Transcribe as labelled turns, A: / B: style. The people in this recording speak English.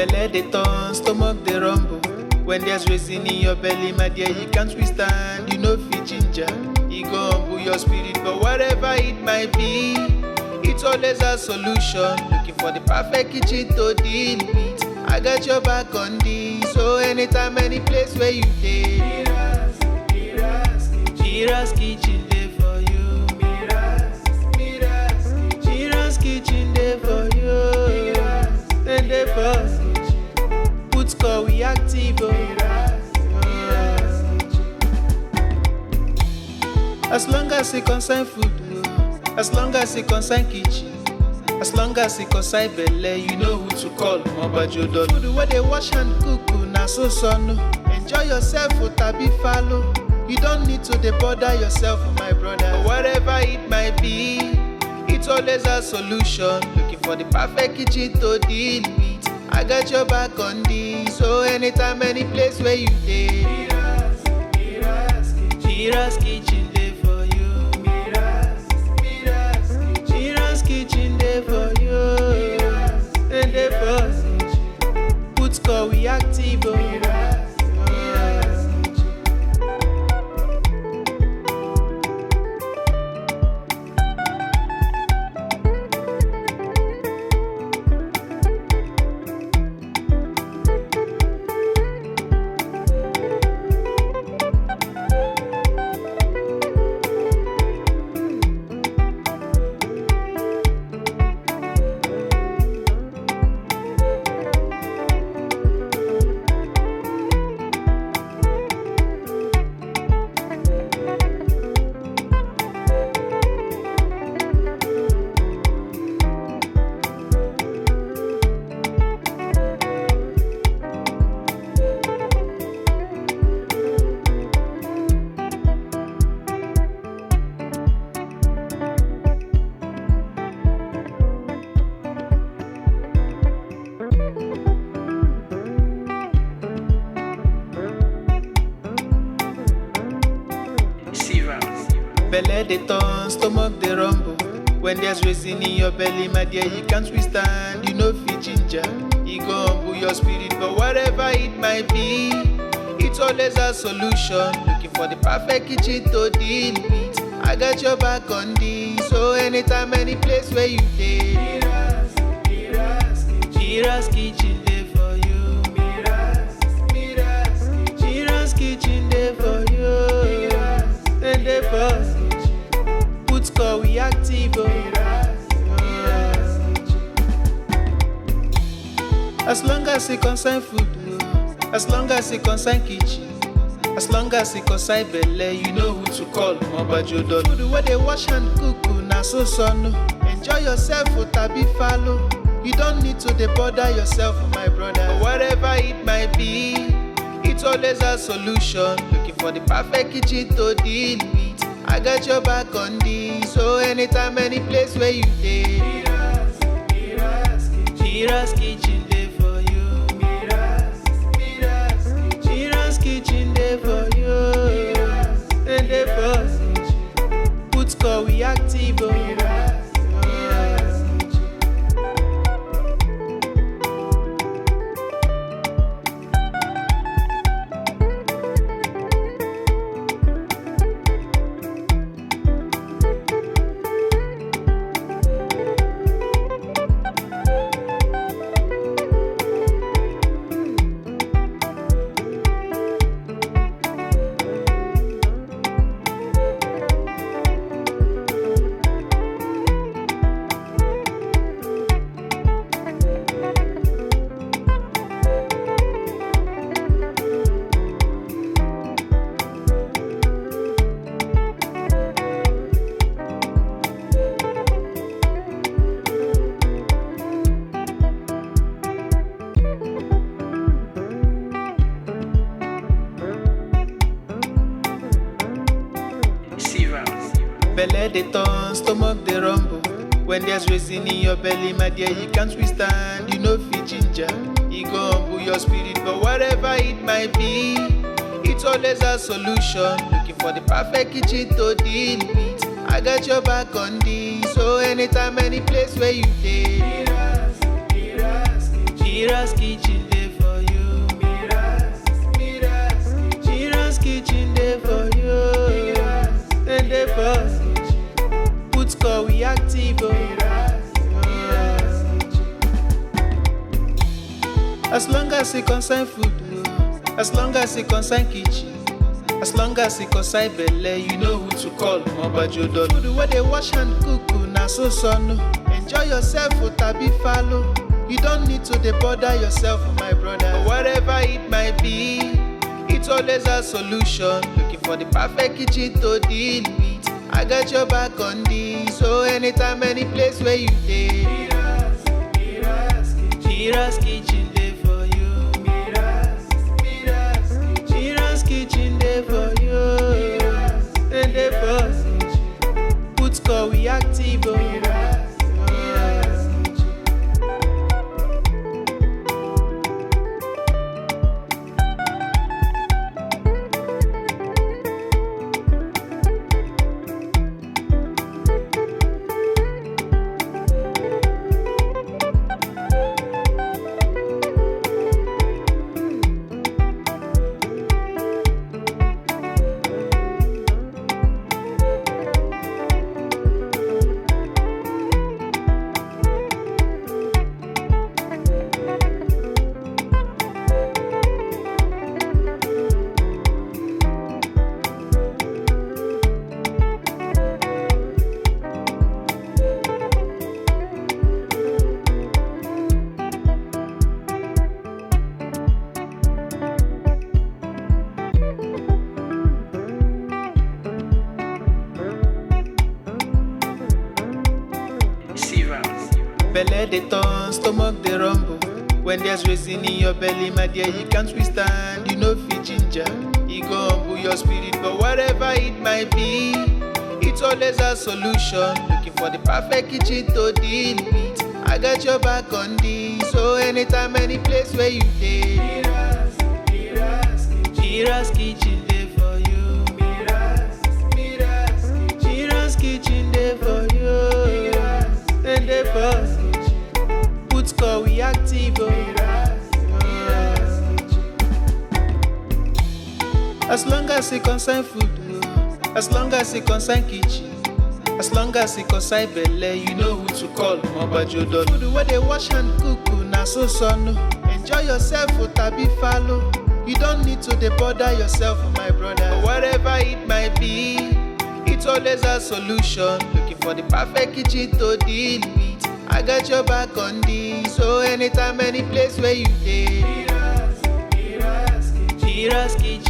A: Belle dey turn, stomach dey rumble. When there's reason in your belly, my dear, you can't withstand. You know fit ginger, it go humble your spirit. But whatever it might be, it's always a solution. Looking for the perfect kitchen to deal with. I got your back on this, so anytime, any place where you dey. Mira's kitchen dey for you. Mira's kitchen dey for you. Then dey for put score we active. As long as it concern food, as long as it concern kitchen, as long as it concern belle, you know who to call. Mobajodo. Food where they wash and cook, na so no. Enjoy yourself, tabi follow. You don't need to bother yourself, my brother. But whatever it might be, it's always a solution. Looking for the perfect kitchen to deal with. I got your back on this, so anytime, any place where you dey. Mira's kitchen dey for you. Mira's kitchen dey for you. And dey for put score we active. Belle dey turn, stomach dey rumble. When there's reason in your belly, my dear, you can't withstand. You know fit ginger, it go humble your spirit. But whatever it might be, it's always a solution. Looking for the perfect kitchen to deal with. I got your back on this, so anytime, any place where you dey. Mira's kitchen dey for you. Mira's kitchen dey for you. And dey for put score we active. As long as it concern food, as long as it concern kitchen, as long as it concern belle, you know who to call. Mobajodo. Food where they wash and cook, na so no. Enjoy yourself, tabi follow. You don't need to bother yourself, my brother. But whatever it might be, it's always a solution. Looking for the perfect kitchen to deal with. I got your back on this, so anytime, any place where you dey. Mira's kitchen dey for you. Mira's kitchen dey for you. And dey for put score we active. Belle dey turn, stomach dey rumble. When there's reason in your belly, my dear, you can't withstand. You know fit ginger, it go humble your spirit. But whatever it might be, it's always a solution. Looking for the perfect kitchen to deal with. I got your back on this, so anytime, any place where you dey. MIRA'S kitchen dey for you. MIRA'S kitchen dey for you. And dey for put call we active. As long as it concern food, as long as it concern kitchen, as long as it concern belle, you know who to call. Mobajodo. Food where they wash and cook, na so son. Enjoy yourself, tabi follow. You don't need to bother yourself, my brother. Whatever it might be, it's always a solution. Looking for the perfect kitchen to deal with. I got your back on this, so anytime, any place where you dey. MIRA'S kitchen dey for you. MIRA'S kitchen dey for you. And dey for put call we active. Belle dey turn, stomach dey rumble. When there's reason in your belly, my dear, you can't withstand. You know fit ginger, e go humble your spirit. But whatever it might be, it's always a solution. Looking for the perfect kitchen to deal with. I got your back on this, so anytime, any place where you dey. MIRA'S kitchen dey for you. MIRA'S kitchen dey for you. And dey for put call we active. As long as it concern food, as long as it concern kitchen, as long as it concern belle, you know who to call. Mobajodo. Food where they wash and cook, na so son. Enjoy yourself, tabi follow. You don't need to bother yourself, my brother. Whatever it might be, it's always a solution. Looking for the perfect kitchen to deal with. I got your back on this, so anytime, any place where you dey. MIRA'S kitchen.